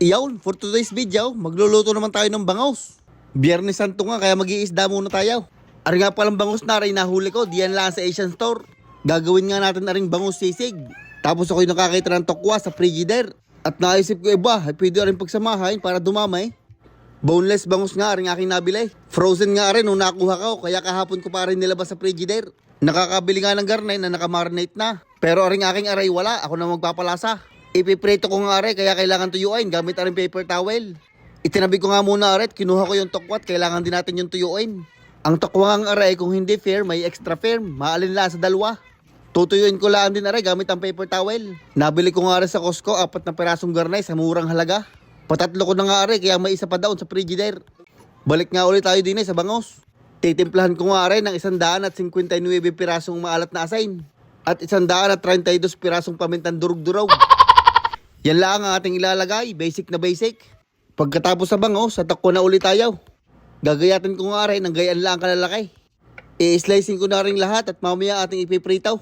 Iyaw, for today's video, magluluto naman tayo ng bangus. Biyernes Santo nga, kaya mag-iisda muna tayo. Ari nga palang bangus na rin nahuli ko, diyan lang sa Asian store. Gagawin nga natin aring bangus sisig. Tapos ako'y nakakita ng tokwa sa frigider. At naisip ko pwede rin pagsamahin para dumamay. Boneless bangus nga rin aking nabili. Frozen nga rin nung nakuha ko, kaya kahapon ko pa rin nilabas sa frigider. Nakakabili nga ng garnay na nakamarinate na. Pero aring aking aray wala, ako na magpapalasa. Ipiprito ko nga aray, kaya kailangan tuyuin gamit aring paper towel. Itinabi ko nga muna aray, kinuha ko yung tokwat, kailangan din natin yung tuyuin. Ang tokwa ng aray, kung hindi firm, may extra firm, maalinla sa dalawa. Tutuyuin ko lang din aray gamit ang paper towel. Nabili ko nga aray sa Costco, 4 na pirasong garnay sa murang halaga. Patatlo ko na nga aray, kaya may isa pa daon sa frigider. Balik nga ulit tayo din sa bangus. Titimplahan ko nga aray ng 159 pirasong maalat na asin. At 132 pirasong pamintang durug-durog. Yan lang ang ating ilalagay, basic na basic. Pagkatapos sa bangus, sa takbo na ulit tayo. Gagayatin ko nga rin ng gayaan lang kalalaki. I-slicing ko na rin lahat at mamaya ating ipipritaw.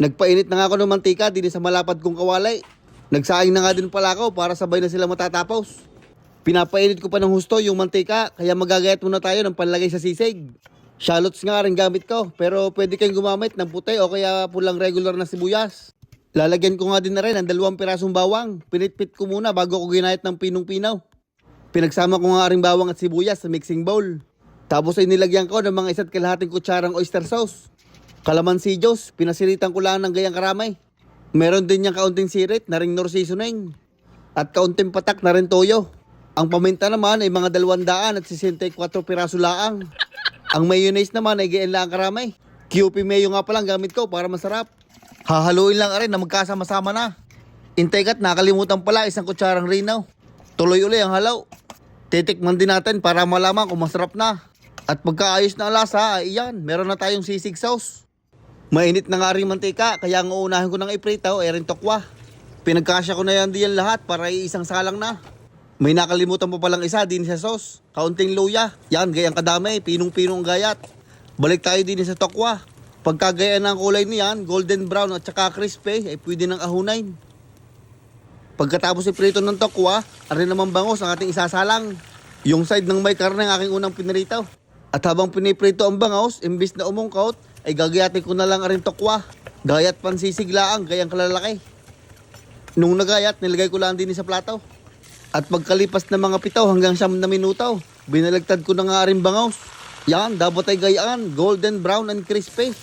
Nagpainit na nga ako ng mantika din sa malapad kong kawalay. Nagsaing na nga din pala ako para sabay na sila matatapos. Pinapainit ko pa ng husto yung mantika, kaya magagayat muna tayo ng panlagay sa sisig. Shallots nga rin gamit ko, pero pwede kayong gumamit ng puti o kaya pulang regular na sibuyas. Lalagyan ko nga din na rin ng 2 pirasong bawang. Pinitpit ko muna bago ko ginayat ng pinong-pinaw. Pinagsama ko nga rin bawang at sibuyas sa mixing bowl. Tapos ay nilagyan ko ng mga 1.5 kutsarang oyster sauce. Kalamansi juice, pinasiritan ko lang ng gayang karamay. Meron din niyang kaunting sirit na ring nor seasoning. At kaunting patak na rin toyo. Ang paminta naman ay mga 264 piraso laang. Ang mayonnaise naman ay gayan lang karamay. QP mayo nga palang gamit ko para masarap. Hahaluin lang rin na magkasama-sama na. Intay nakalimutan pala 1 kutsarang rinaw. Tuloy uli ang halaw. Titikman din natin para malaman kung masarap na. At pagkaayos na ang lasa, ay iyan, meron na tayong sisig sauce. Mainit na nga rin mantika, kaya ang uunahin ko ng ipritaw ay rin tokwa. Pinagkasya ko na yan diyan lahat para iisang salang na. May nakalimutan pa palang isa din sa sauce. Kaunting luya. Yan, gayang kadami, pinong-pinong gayat. Balik tayo din sa tokwa. Pagkagayaan ng kulay niyan, golden brown at saka crispy, ay pwede ng ahunain. Pagkatapos iprito ng tokwa, arin naman bangus ang ating isasalang. Yung side ng may karne ang aking unang pinirito. At habang piniprito ang bangus, imbis na umungkot, ay gagayatin ko na lang aring tokwa. Gayat pansisig laang, gayang kalalaki. Nung nagayat, nilagay ko lang din sa plato. At pagkalipas ng mga 7 hanggang 9 na minuto, binalagtad ko na nga aring bangus. Yan, dapat ay gayaan, golden brown and crispy.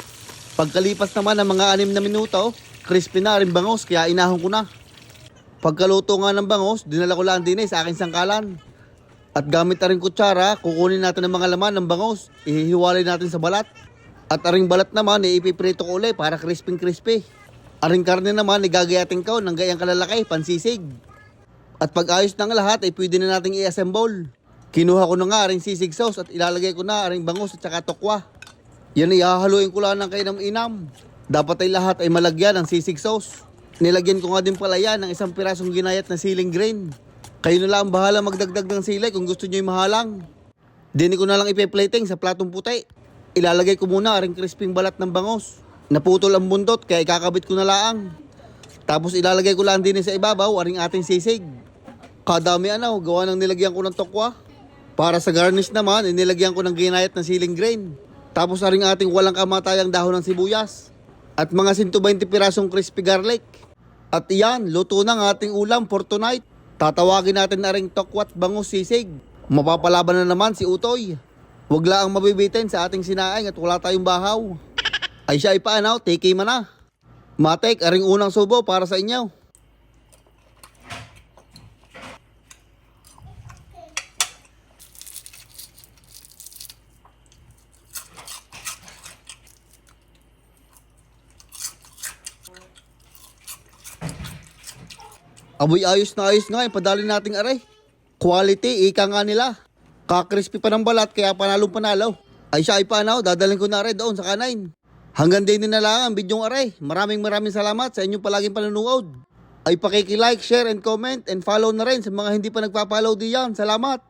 Pagkalipas naman ng mga 6 na minuto, crispy na rin bangus, kaya inahon ko na. Pagkaluto nga ng bangus, dinala ko lang din sa aking sangkalan. At gamit na rin kutsara, kukunin natin ang mga laman ng bangus, ihihiwalay natin sa balat. At aring balat naman, ipiprito ko ulit para crispy. Aring karne naman, igagayatin ko ng gayang kalalaki, pansisig. At pag ayos ng lahat, ay pwede na nating i-assemble. Kinuha ko na nga aring sisig sauce at ilalagay ko na aring bangus at saka tokwa. Yan ay hahaluin ko lang ng kainam-inam. Dapat ay lahat ay malagyan ng sisig sauce. Nilagyan ko nga din pala yan ng 1 pirasong ginayat na siling green. Kayo na lang bahala magdagdag ng sili kung gusto nyo yung mahalang. Dini ko na lang ipe-plating sa platong puti. Ilalagay ko muna aring crisping balat ng bangus. Naputol ang bundot kaya ikakabit ko na lang. Tapos ilalagay ko lang din sa ibabaw aring ating sisig. Kadami gawa ng nilagyan ko ng tokwa. Para sa garnish naman, inilagyan ko ng ginayat na siling green. Tapos aring ating walang kamatayang dahon ng sibuyas. At mga 120 pirasong crispy garlic. At iyan, luto na ang ating ulam for tonight. Tatawagin natin na ring tokwat bangus sisig. Mapapalaban na naman si Utoy. Huwag lang ang mabibitin sa ating sinaing at wala tayong bahaw. Ay siya ay paanaw, take man na. Matek, aring unang subo para sa inyo. Aboy ayos na ayos nga, ipadali nating aray. Quality, ika nga nila. Kakrispy pa ng balat, kaya panalong panalo. Ay siya ay paanaw, dadalhin ko na aray doon sa kanain. Hanggang din na lang ang bidyong aray. Maraming salamat sa inyong palaging panunood. Ay pakiki-like, share, and comment, and follow na rin sa mga hindi pa nagpa-follow diyan. Salamat!